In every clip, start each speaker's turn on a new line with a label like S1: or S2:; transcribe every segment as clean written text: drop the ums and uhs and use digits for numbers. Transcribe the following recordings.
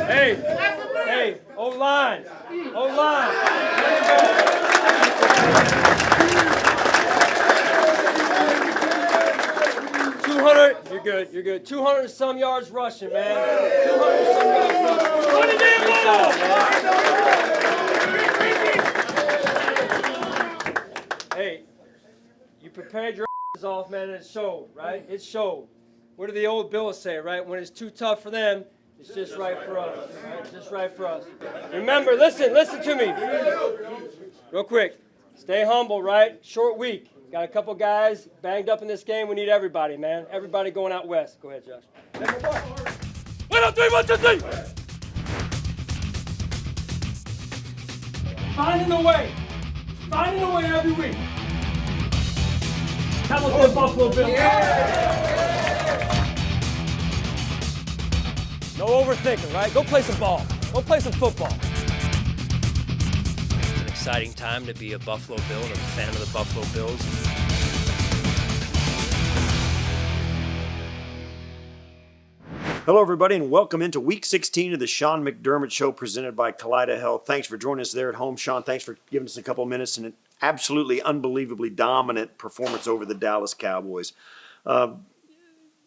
S1: Hey, O-line. O-line. 200, you're good. 200 and some yards rushing, man. 200 and some yards rushing. Great job, man. Hey, you prepared your asses off, man, and it showed, right? It showed. What do the old Bills say, right? When it's too tough for them, it's just right for us, right? Just right for us. Remember, listen to me. Real quick, stay humble, right? Short week. Got a couple guys banged up in this game. We need everybody, man. Everybody going out west. Go ahead, Josh. 1, 2, 3, 1, 2, 3. Finding a way every week. How about the Buffalo Bills? No overthinking, right? Go play some ball. Go play some football.
S2: It's an exciting time to be a Buffalo Bill and a fan of the Buffalo Bills.
S3: Hello, everybody, and welcome into Week 16 of the Sean McDermott Show presented by Kaleida Health. Thanks for joining us there at home. Sean, thanks for giving us a couple of minutes and an absolutely unbelievably dominant performance over the Dallas Cowboys.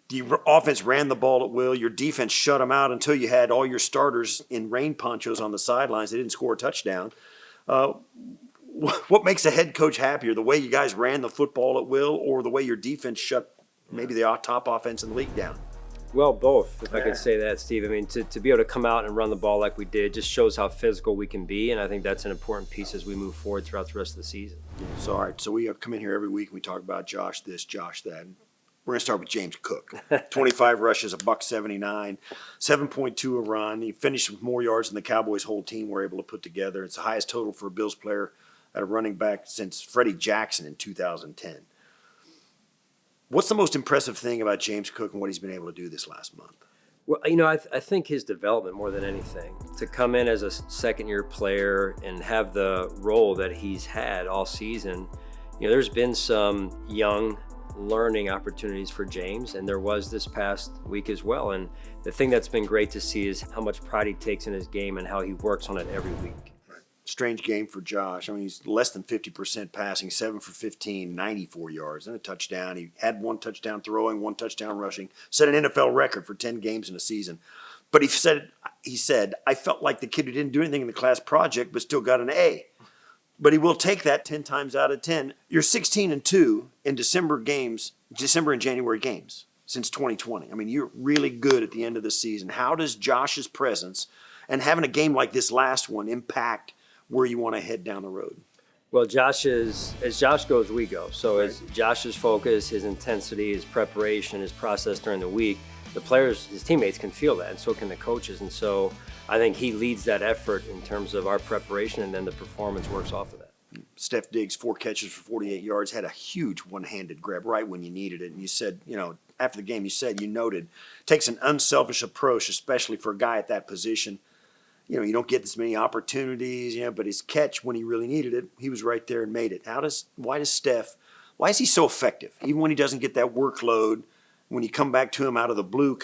S3: The offense ran the ball at will. Your defense shut them out until you had all your starters in rain ponchos on the sidelines. They didn't score a touchdown. What makes a head coach happier, the way you guys ran the football at will or the way your defense shut maybe the top offense in the league down?
S1: Well, both, if I could say that, Steve. I mean, to be able to come out and run the ball like we did just shows how physical we can be, and I think that's an important piece as we move forward throughout the rest of the season.
S3: So, all right, so we come in here every week and we talk about Josh this, Josh that. We're going to start with James Cook. 25 rushes, $179, 7.2 a run. He finished with more yards than the Cowboys' whole team were able to put together. It's the highest total for a Bills player at a running back since Freddie Jackson in 2010. What's the most impressive thing about James Cook and what he's been able to do this last month?
S1: Well, you know, I think his development more than anything. To come in as a second-year player and have the role that he's had all season, you know, there's been some young learning opportunities for James, and there was this past week as well. And the thing that's been great to see is how much pride he takes in his game and how he works on it every week.
S3: Strange game for Josh. I mean, he's less than 50% passing, 7 for 15, 94 yards, and a touchdown. He had 1 touchdown throwing, 1 touchdown rushing, set an NFL record for 10 games in a season. But he said, I felt like the kid who didn't do anything in the class project but still got an A. But he will take that 10 times out of 10. You're 16-2 in December and January games since 2020. I mean, you're really good at the end of the season. How does Josh's presence and having a game like this last one impact where you want to head down the road?
S1: Well, as Josh goes, we go. So as Josh's focus, his intensity, his preparation, his process during the week, the players, his teammates can feel that, and so can the coaches. And so I think he leads that effort in terms of our preparation, and then the performance works off of that.
S3: Steph Diggs, 4 catches for 48 yards, had a huge one-handed grab right when you needed it. And you said, you know, after the game, you noted, takes an unselfish approach, especially for a guy at that position. You know, you don't get as many opportunities, but his catch when he really needed it, he was right there and made it. Why is he so effective? Even when he doesn't get that workload, when you come back to him out of the blue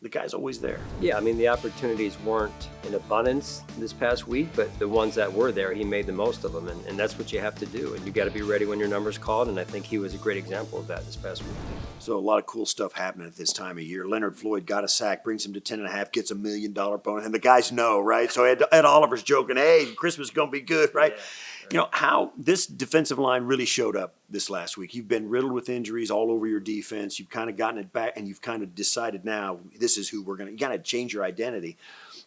S3: the guy's always there.
S1: Yeah, I mean, the opportunities weren't in abundance this past week, but the ones that were there, he made the most of them, and that's what you have to do. And you got to be ready when your number's called, and I think he was a great example of that this past week.
S3: So a lot of cool stuff happening at this time of year. Leonard Floyd got a sack, brings him to 10.5, gets $1 million bonus, and the guys know, right? So Ed Oliver's joking, hey, Christmas is going to be good, right? Yeah. You know, how this defensive line really showed up this last week. You've been riddled with injuries all over your defense. You've kind of gotten it back, and you've kind of decided now this is who we're going to – you got to change your identity.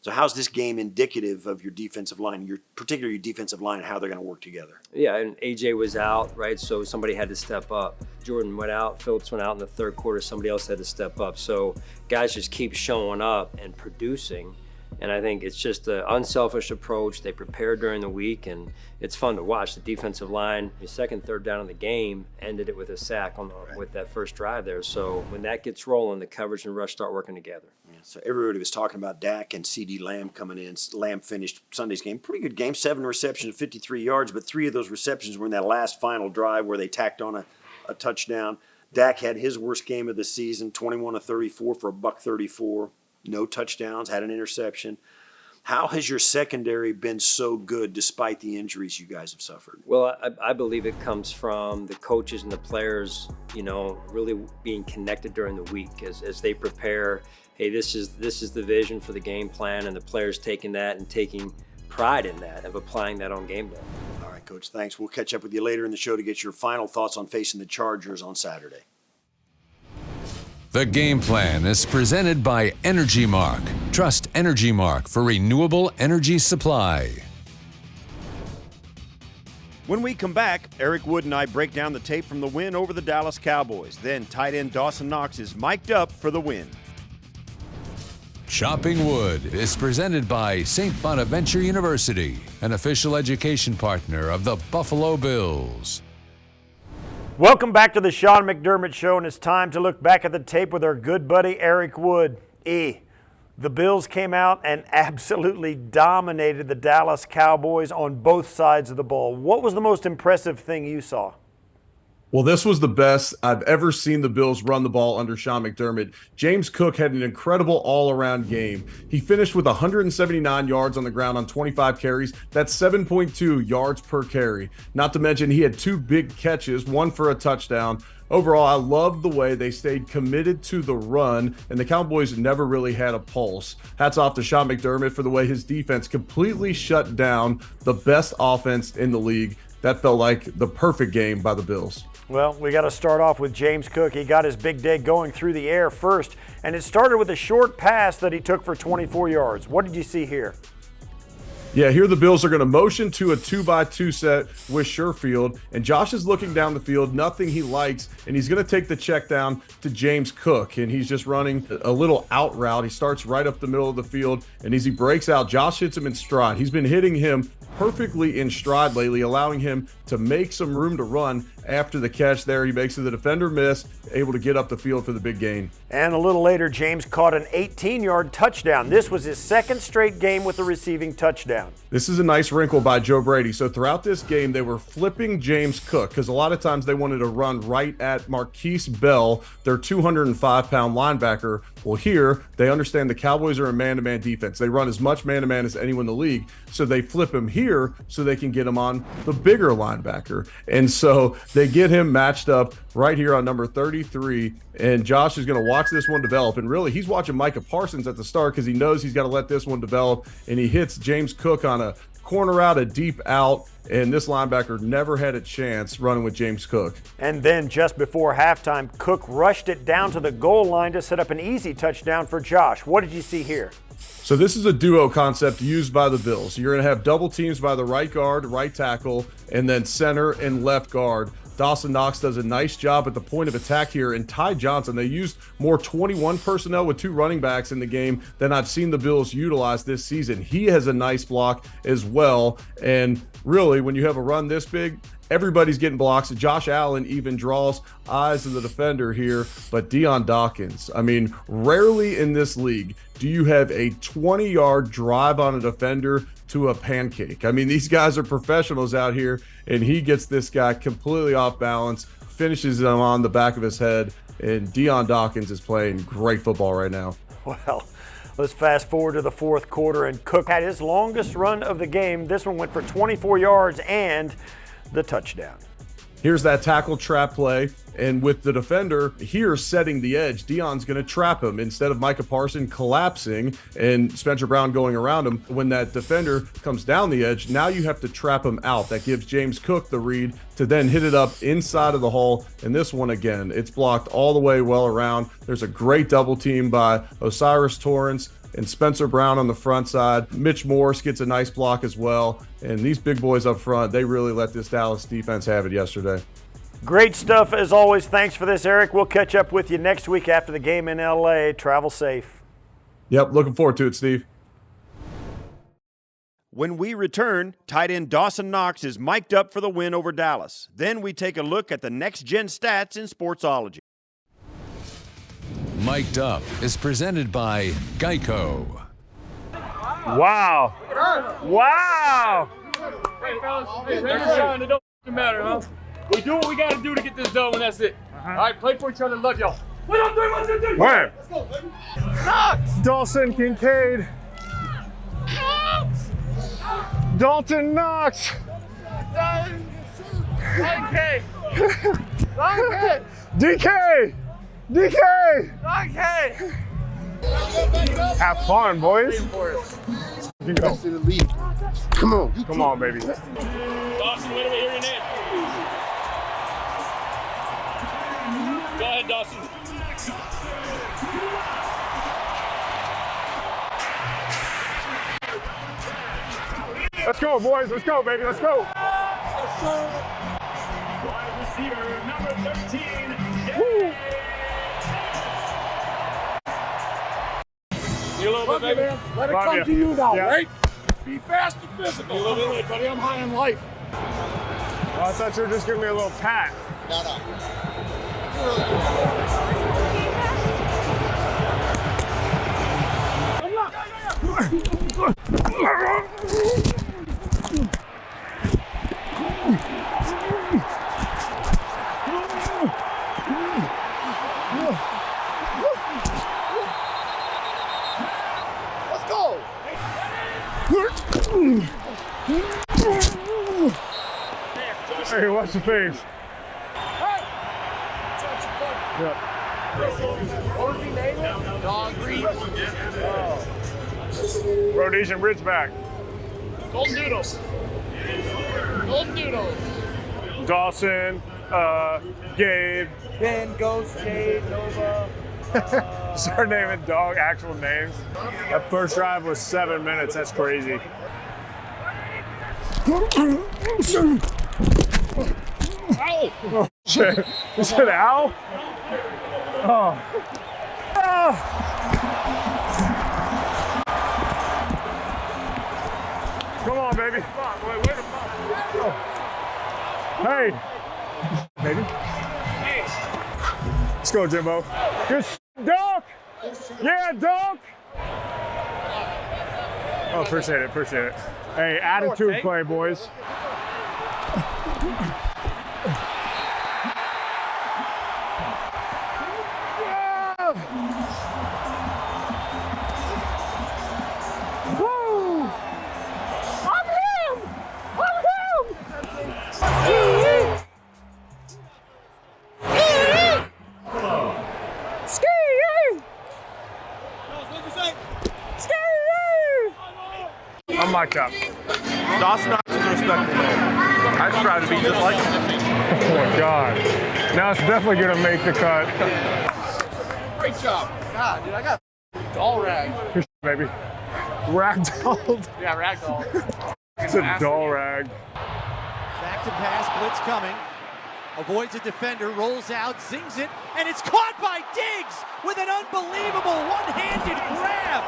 S3: So how's this game indicative of your defensive line, particularly your defensive line, and how they're going to work together?
S1: Yeah, and A.J. was out, right, so somebody had to step up. Jordan went out, Phillips went out in the third quarter. Somebody else had to step up. So guys just keep showing up and producing. And I think it's just an unselfish approach. They prepare during the week, and it's fun to watch. The defensive line, the second, third down in the game, ended it with a sack with that first drive there. So when that gets rolling, the coverage and rush start working together.
S3: Yeah, so everybody was talking about Dak and C.D. Lamb coming in. Lamb finished Sunday's game. Pretty good game, 7 receptions, 53 yards, but 3 of those receptions were in that last final drive where they tacked on a touchdown. Dak had his worst game of the season, 21 of 34 for $134. no touchdowns, had an interception. How has your secondary been so good despite the injuries you guys have suffered?
S2: Well, I believe it comes from the coaches and the players, really being connected during the week as they prepare. Hey, this is the vision for the game plan, and the players taking that and taking pride in that, of applying that on game day.
S3: All right, Coach, thanks. We'll catch up with you later in the show to get your final thoughts on facing the Chargers on Saturday.
S4: The Game Plan is presented by Energy Mark. Trust Energy Mark for renewable energy supply.
S3: When we come back, Eric Wood and I break down the tape from the win over the Dallas Cowboys. Then tight end Dawson Knox is mic'd up for the win.
S4: Chopping Wood is presented by St. Bonaventure University, an official education partner of the Buffalo Bills.
S5: Welcome back to the Sean McDermott Show, and it's time to look back at the tape with our good buddy Eric Wood. The Bills came out and absolutely dominated the Dallas Cowboys on both sides of the ball. What was the most impressive thing you saw?
S6: Well, this was the best I've ever seen the Bills run the ball under Sean McDermott. James Cook had an incredible all-around game. He finished with 179 yards on the ground on 25 carries. That's 7.2 yards per carry. Not to mention he had 2 big catches, one for a touchdown. Overall, I loved the way they stayed committed to the run, and the Cowboys never really had a pulse. Hats off to Sean McDermott for the way his defense completely shut down the best offense in the league. That felt like the perfect game by the Bills.
S5: Well, we got to start off with James Cook. He got his big day going through the air first, and it started with a short pass that he took for 24 yards. What did you see here?
S6: Yeah, here the Bills are going to motion to a 2-by-2 set with Sherfield, and Josh is looking down the field, nothing he likes, and he's going to take the check down to James Cook, and he's just running a little out route. He starts right up the middle of the field, and as he breaks out, Josh hits him in stride. He's been hitting him perfectly in stride lately, allowing him to make some room to run after the catch there. He makes the defender miss, able to get up the field for the big gain.
S5: And a little later, James caught an 18-yard touchdown. This was his second straight game with a receiving touchdown.
S6: This is a nice wrinkle by Joe Brady. So throughout this game, they were flipping James Cook because a lot of times they wanted to run right at Marquise Bell, their 205-pound linebacker. Well, here, they understand the Cowboys are a man-to-man defense. They run as much man-to-man as anyone in the league. So they flip him here so they can get him on the bigger linebacker. And so they get him matched up right here on number 33. And Josh is going to watch this one develop. And really, he's watching Micah Parsons at the start because he knows he's got to let this one develop. And he hits James Cook on a corner out, a deep out. And this linebacker never had a chance running with James Cook.
S5: And then just before halftime, Cook rushed it down to the goal line to set up an easy touchdown for Josh. What did you see here?
S6: So this is a duo concept used by the Bills. You're going to have double teams by the right guard, right tackle, and then center and left guard. Dawson Knox does a nice job at the point of attack here, and Ty Johnson, they used more 21 personnel with 2 running backs in the game than I've seen the Bills utilize this season. He has a nice block as well, and really, when you have a run this big, everybody's getting blocks. Josh Allen even draws eyes of the defender here, but Deion Dawkins, I mean, rarely in this league do you have a 20-yard drive on a defender to a pancake. I mean, these guys are professionals out here, and he gets this guy completely off balance, finishes him on the back of his head, and Deion Dawkins is playing great football right now.
S5: Well, let's fast forward to the fourth quarter, and Cook had his longest run of the game. This one went for 24 yards and the touchdown.
S6: Here's that tackle trap play, and with the defender here setting the edge, Deion's going to trap him instead of Micah Parsons collapsing and Spencer Brown going around him. When that defender comes down the edge, now you have to trap him out. That gives James Cook the read to then hit it up inside of the hole. And this one, again, it's blocked all the way well around. There's a great double team by Osiris Torrance and Spencer Brown on the front side. Mitch Morse gets a nice block as well. And these big boys up front, they really let this Dallas defense have it yesterday.
S5: Great stuff as always. Thanks for this, Eric. We'll catch up with you next week after the game in LA. Travel safe.
S6: Yep, looking forward to it, Steve.
S3: When we return, tight end Dawson Knox is mic'd up for the win over Dallas. Then we take a look at the next-gen stats in Sportsology.
S4: Mic'd Up is presented by Geico.
S5: Wow. Wow.
S7: Hey, fellas, hey, it don't matter, huh? We do what we got to do to get this done, and that's it. All right, play for each other. Love y'all.
S5: Wham! Dawson, Kincaid. Dalton, Knox.
S7: Okay.
S5: DK! DK!
S7: Okay.
S5: Have fun, boys. You go.
S3: Come on.
S5: Come on, baby.
S7: Dawson, wait till we hear your name. Go ahead, Dawson.
S5: Let's go, boys. Let's go, baby. Let's go.
S7: Wide receiver, number 13.
S5: Woo.
S7: You a little bit, baby?
S8: Let it
S5: Love
S8: come
S5: ya.
S8: to you now,
S5: Yeah.
S8: right? Be fast and physical. You a little bit, buddy. I'm high on life.
S5: Oh, I thought you were just giving me a little pat.
S8: Let's go.
S5: Hey, watch the face. Yep.
S8: What was he named? Dog Reed.
S5: Rhodesian Ridgeback.
S7: Golden Doodles. Golden Doodles.
S5: Dawson, Gabe.
S8: Ben, Ghost, Jade, Nova.
S5: Start naming dog actual names. That first drive was 7 minutes. That's crazy.
S7: Ow!
S5: Oh, shit. You said ow? Oh. Ah. Come on, baby.
S7: Come on, boy, wait a minute.
S5: Hey. Baby. Let's go, Jimbo. Good dunk. Yeah, dunk. Oh, appreciate it, appreciate it. Hey, attitude play, boys. Woo! I'm him! I'm him! I'm mic'd up.
S6: Dawson Knox is a respectful man. I try to be just like him.
S5: Oh my God. Now it's definitely gonna make the cut.
S8: Great job. God, dude, I got doll rag.
S5: Baby. Ragdolled.
S8: Yeah, rag doll.
S5: It's a doll rag.
S9: Back to pass, blitz coming. Avoids a defender, rolls out, zings it, and it's caught by Diggs with an unbelievable one-handed grab.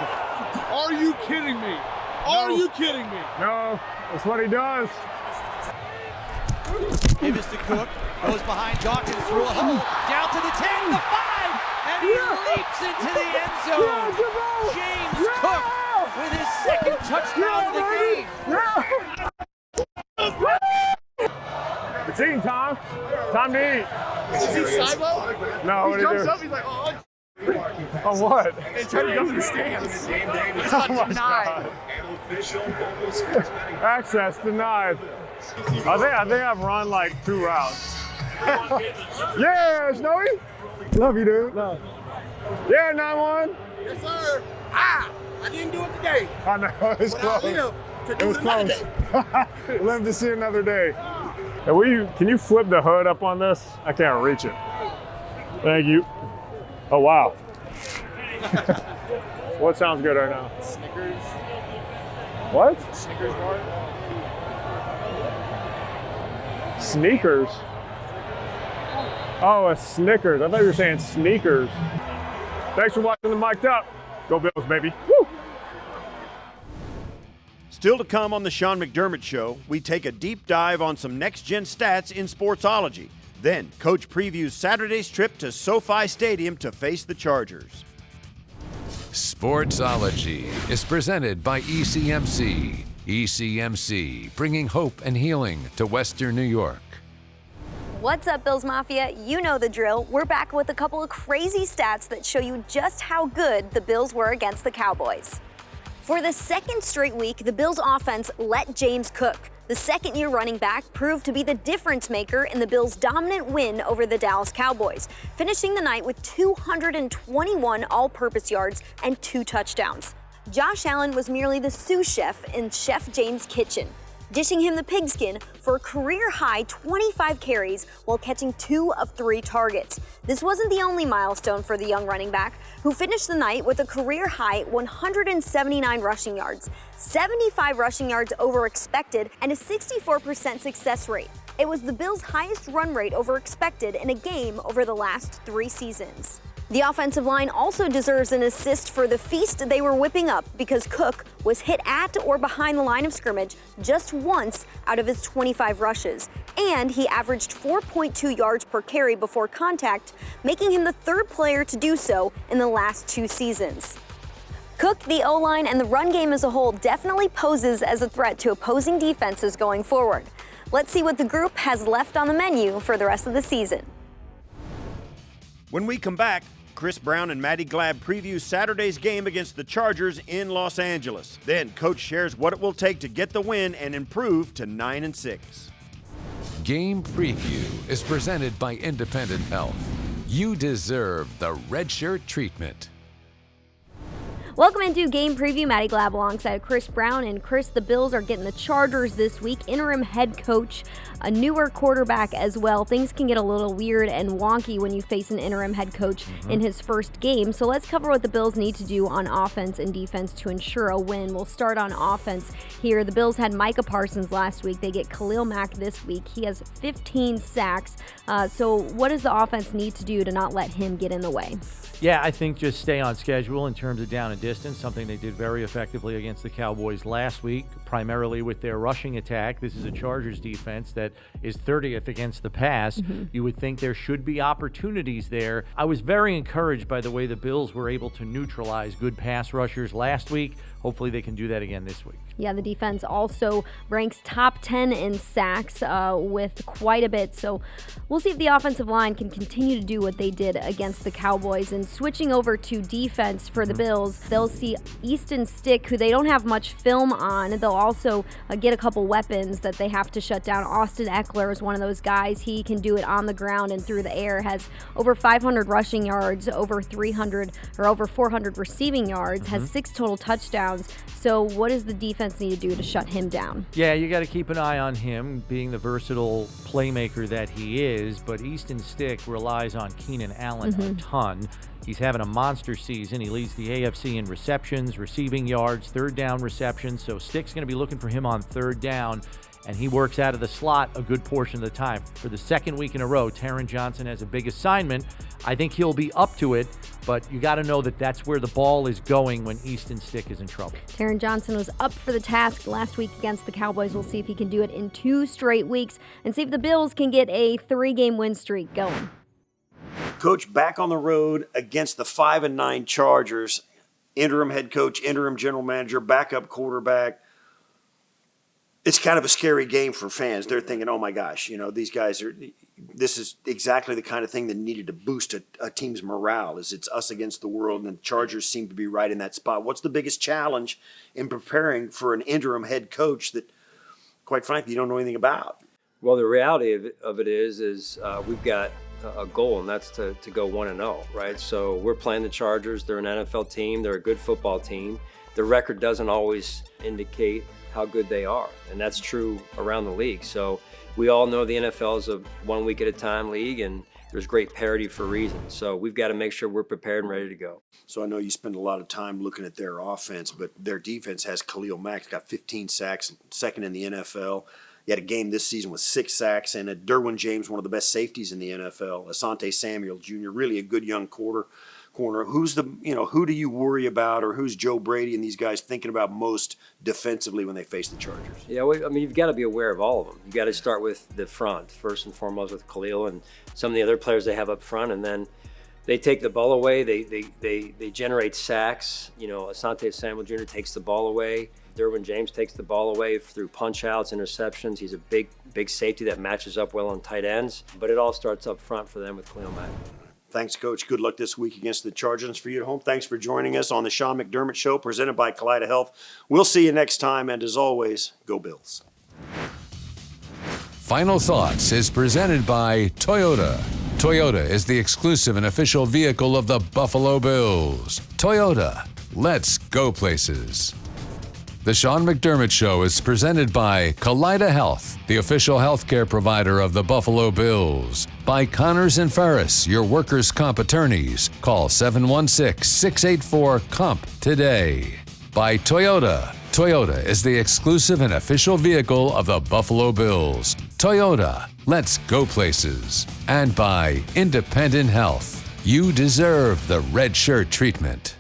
S8: Are you kidding me? Are you kidding me?
S5: No, that's what he does.
S9: Davis to Cook, goes behind Dawkins through a hole, down to the 10, the 5, and he leaps into the end zone. James Cook with his second touchdown of the game.
S5: It's eating time. Time to eat.
S8: Is he Silo?
S5: No, what
S8: He
S5: do you
S8: jumps
S5: do?
S8: up, he's like, oh,
S5: Oh, what?
S8: and trying to go to the stands. It's
S5: Oh
S8: not
S5: my
S8: denied.
S5: God. Access denied. I think I've run like 2 routes. Yeah, Snowy. Love you, dude. Love. Yeah, 9-1.
S8: Yes, sir. I didn't do it today.
S5: I know, it's
S8: But I
S5: close.
S8: live to
S5: It
S8: do
S5: was
S8: it another
S5: close.
S8: day.
S5: Live to see another day. Hey, can you flip the hood up on this? I can't reach it. Thank you. Oh, wow. What sounds good right now?
S8: Snickers.
S5: What?
S8: Snickers bar.
S5: Sneakers? Oh, a Snickers. I thought you were saying sneakers. Thanks for watching the Mic'd Up. Go Bills, baby. Woo!
S3: Still to come on the Sean McDermott Show, we take a deep dive on some next-gen stats in Sportsology. Then, Coach previews Saturday's trip to SoFi Stadium to face the Chargers.
S4: Sportsology is presented by ECMC. ECMC, bringing hope and healing to Western New York.
S10: What's up, Bills Mafia? You know the drill. We're back with a couple of crazy stats that show you just how good the Bills were against the Cowboys. For the second straight week, the Bills offense let James Cook, the second-year running back, proved to be the difference maker in the Bills' dominant win over the Dallas Cowboys, finishing the night with 221 all-purpose yards and 2 touchdowns. Josh Allen was merely the sous chef in Chef James' kitchen, dishing him the pigskin for a career-high 25 carries while catching 2 of 3 targets. This wasn't the only milestone for the young running back, who finished the night with a career-high 179 rushing yards, 75 rushing yards over expected, and a 64% success rate. It was the Bills' highest run rate over expected in a game over the last 3 seasons. The offensive line also deserves an assist for the feast they were whipping up, because Cook was hit at or behind the line of scrimmage just once out of his 25 rushes, and he averaged 4.2 yards per carry before contact, making him the 3rd player to do so in the last 2 seasons. Cook, the O-line, and the run game as a whole definitely poses as a threat to opposing defenses going forward. Let's see what the group has left on the menu for the rest of the season.
S3: When we come back, Chris Brown and Maddy Glab preview Saturday's game against the Chargers in Los Angeles. Then Coach shares what it will take to get the win and improve to 9-6.
S4: Game Preview is presented by Independent Health. You deserve the red shirt treatment.
S10: Welcome into Game Preview. Maddy Glab alongside Chris Brown. And Chris, the Bills are getting the Chargers this week. Interim head coach, a newer quarterback as well. Things can get a little weird and wonky when you face an interim head coach in his first game. So let's cover what the Bills need to do on offense and defense to ensure a win. We'll start on offense here. The Bills had Micah Parsons last week. They get Khalil Mack this week. He has 15 sacks. So what does the offense need to do to not let him get in the way?
S11: Yeah, I think just stay on schedule in terms of down and distance, something they did very effectively against the Cowboys last week, primarily with their rushing attack. This is a Chargers defense that is 30th against the pass. You would think there should be opportunities there. I was very encouraged by the way the Bills were able to neutralize good pass rushers last week. Hopefully they can do that again this week.
S10: Yeah, the defense also ranks top 10 in sacks with quite a bit. So we'll see if the offensive line can continue to do what they did against the Cowboys. And switching over to defense for the Bills, they'll see Easton Stick, who they don't have much film on. They'll also get a couple weapons that they have to shut down. Austin Eckler is one of those guys. He can do it on the ground and through the air, has over 500 rushing yards, over 400 receiving yards, has 6 total touchdowns. So what does the defense need to do to shut him down?
S11: Yeah, you got to keep an eye on him, being the versatile playmaker that he is, but Easton Stick relies on Keenan Allen a ton. He's having a monster season. He leads the AFC in receptions, receiving yards, 3rd down receptions, so Stick's going to be looking for him on 3rd down, and he works out of the slot a good portion of the time. For the 2nd week in a row, Taron Johnson has a big assignment. I think he'll be up to it, but you got to know that that's where the ball is going when Easton Stick is in trouble.
S10: Taron Johnson was up for the task last week against the Cowboys. We'll see if he can do it in 2 straight weeks and see if the Bills can get a 3-game win streak going.
S3: Coach back on the road against the 5-9 Chargers. Interim head coach, interim general manager, backup quarterback. It's kind of a scary game for fans. They're thinking, oh my gosh, these guys this is exactly the kind of thing that needed to boost a team's morale. It's us against the world, and the Chargers seem to be right in that spot. What's the biggest challenge in preparing for an interim head coach that, quite frankly, you don't know anything about?
S2: Well, the reality of it is we've got a goal, and that's to go 1-0, right? So we're playing the Chargers. They're an NFL team. They're a good football team. The record doesn't always indicate how good they are, and that's true around the league. So we all know the NFL is a 1 week at a time league, and there's great parity for a reason. So we've got to make sure we're prepared and ready to go.
S3: So I know you spend a lot of time looking at their offense, but their defense has Khalil Mack, got 15 sacks, 2nd in the NFL. He had a game this season with 6 sacks, and Derwin James, one of the best safeties in the NFL. Asante Samuel Jr., really a good young corner. Who do you worry about, or who's Joe Brady and these guys thinking about most defensively when they face the Chargers?
S2: Yeah, you've got to be aware of all of them. You've got to start with the front, first and foremost with Khalil and some of the other players they have up front, and then they take the ball away. They generate sacks. Asante Samuel Jr. takes the ball away. Derwin James takes the ball away through punch outs, interceptions. He's a big safety that matches up well on tight ends. But it all starts up front for them with Khalil Mack.
S3: Thanks, Coach. Good luck this week against the Chargers. For you at home, thanks for joining us on the Sean McDermott Show, presented by Kaleida Health. We'll see you next time, and as always, go Bills.
S4: Final Thoughts is presented by Toyota. Toyota is the exclusive and official vehicle of the Buffalo Bills. Toyota, let's go places. The Sean McDermott Show is presented by Kaleida Health, the official healthcare provider of the Buffalo Bills. By Connors and Ferris, your workers' comp attorneys. Call 716-684-COMP today. By Toyota. Toyota is the exclusive and official vehicle of the Buffalo Bills. Toyota, let's go places. And by Independent Health. You deserve the red shirt treatment.